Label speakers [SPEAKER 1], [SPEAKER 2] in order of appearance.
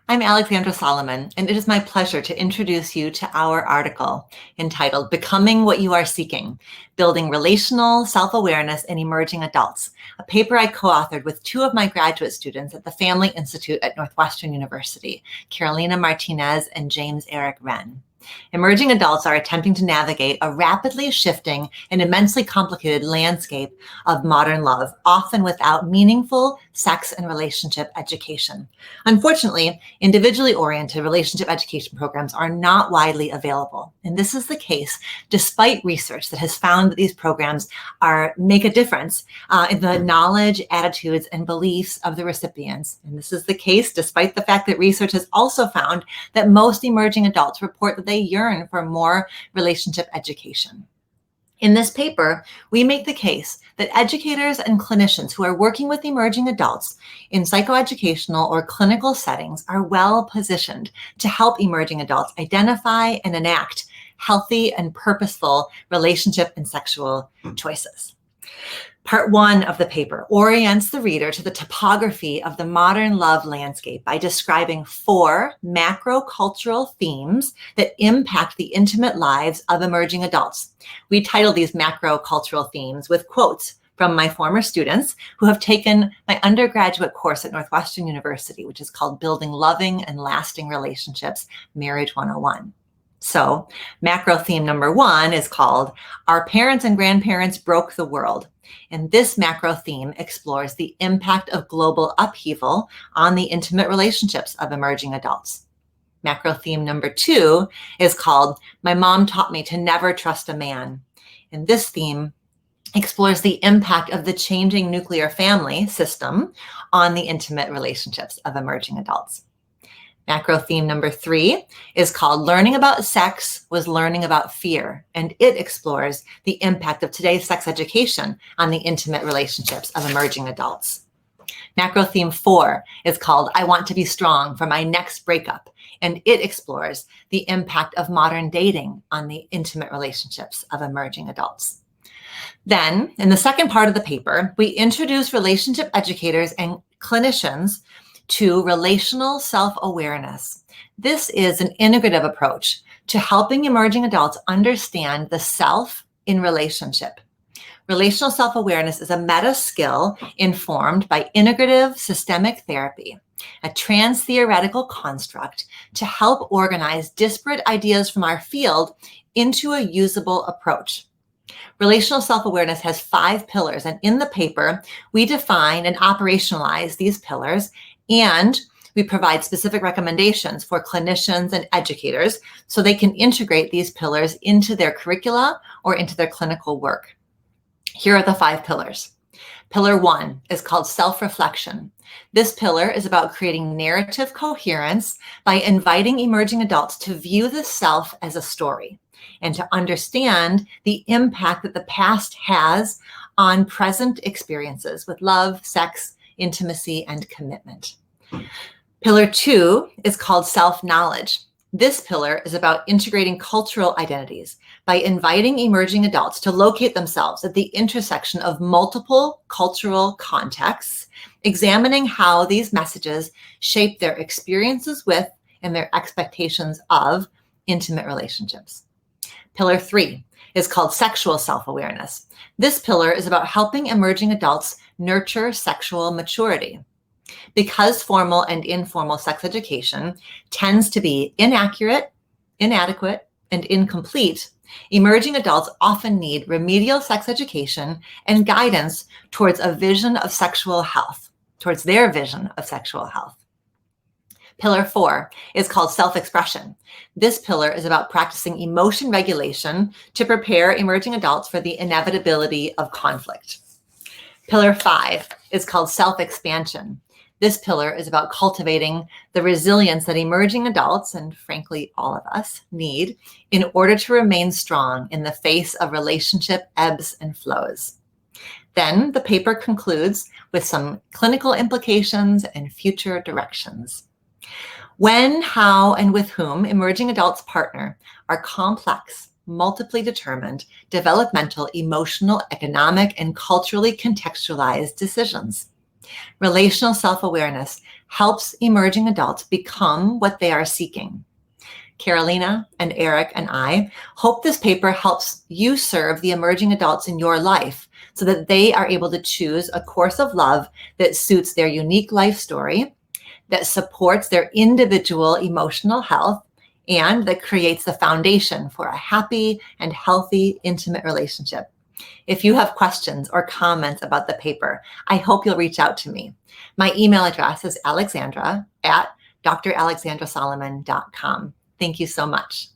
[SPEAKER 1] I'm Alexandra Solomon, and it is my pleasure to introduce you to our article entitled Becoming What You Are Seeking, Building Relational Self-Awareness in Emerging Adults, a paper I co-authored with two of my graduate students at the Family Institute at Northwestern University, Carolina Martinez and James Eric Wren. Emerging adults are attempting to navigate a rapidly shifting and immensely complicated landscape of modern love, often without meaningful sex and relationship education. Unfortunately, individually oriented relationship education programs are not widely available. And this is the case despite research that has found that these programs make a difference in the knowledge, attitudes, and beliefs of the recipients. And this is the case despite the fact that research has also found that most emerging adults report that they yearn for more relationship education. In this paper, we make the case that educators and clinicians who are working with emerging adults in psychoeducational or clinical settings are well positioned to help emerging adults identify and enact healthy and purposeful relationship and sexual choices. Part 1 of the paper orients the reader to the topography of the modern love landscape by describing 4 macrocultural themes that impact the intimate lives of emerging adults. We title these macrocultural themes with quotes from my former students who have taken my undergraduate course at Northwestern University, which is called Building Loving and Lasting Relationships, Marriage 101. So, macro theme number 1 is called Our Parents and Grandparents Broke the World. And this macro theme explores the impact of global upheaval on the intimate relationships of emerging adults. Macro theme number 2 is called My Mom Taught Me to Never Trust a Man. And this theme explores the impact of the changing nuclear family system on the intimate relationships of emerging adults. Macro theme number 3 is called Learning About Sex was Learning About Fear, and it explores the impact of today's sex education on the intimate relationships of emerging adults. Macro theme 4 is called I Want to Be Strong for My Next Breakup, and it explores the impact of modern dating on the intimate relationships of emerging adults. Then, in the second part of the paper, we introduce relationship educators and clinicians to relational self-awareness. This is an integrative approach to helping emerging adults understand the self in relationship. Relational self-awareness is a meta skill informed by integrative systemic therapy, a trans-theoretical construct to help organize disparate ideas from our field into a usable approach. Relational self-awareness has 5 pillars, and in the paper, we define and operationalize these pillars, and we provide specific recommendations for clinicians and educators so they can integrate these pillars into their curricula or into their clinical work. Here are the 5 pillars. Pillar 1 is called self-reflection. This pillar is about creating narrative coherence by inviting emerging adults to view the self as a story and to understand the impact that the past has on present experiences with love, sex, intimacy, and commitment. Pillar 2 is called self-knowledge. This pillar is about integrating cultural identities by inviting emerging adults to locate themselves at the intersection of multiple cultural contexts, examining how these messages shape their experiences with and their expectations of intimate relationships. Pillar 3 is called sexual self-awareness. This pillar is about helping emerging adults nurture sexual maturity. Because formal and informal sex education tends to be inaccurate, inadequate, and incomplete, emerging adults often need remedial sex education and guidance towards a vision of sexual health, towards their vision of sexual health. Pillar 4 is called self-expression. This pillar is about practicing emotion regulation to prepare emerging adults for the inevitability of conflict. Pillar 5 is called self-expansion. This pillar is about cultivating the resilience that emerging adults, and frankly, all of us, need in order to remain strong in the face of relationship ebbs and flows. Then the paper concludes with some clinical implications and future directions. When, how, and with whom emerging adults partner are complex, multiply determined, developmental, emotional, economic, and culturally contextualized decisions. Relational self-awareness helps emerging adults become what they are seeking. Carolina and Eric and I hope this paper helps you serve the emerging adults in your life so that they are able to choose a course of love that suits their unique life story, that supports their individual emotional health, and that creates the foundation for a happy and healthy, intimate relationship. If you have questions or comments about the paper, I hope you'll reach out to me. My email address is alexandra@dralexandrasolomon.com. Thank you so much.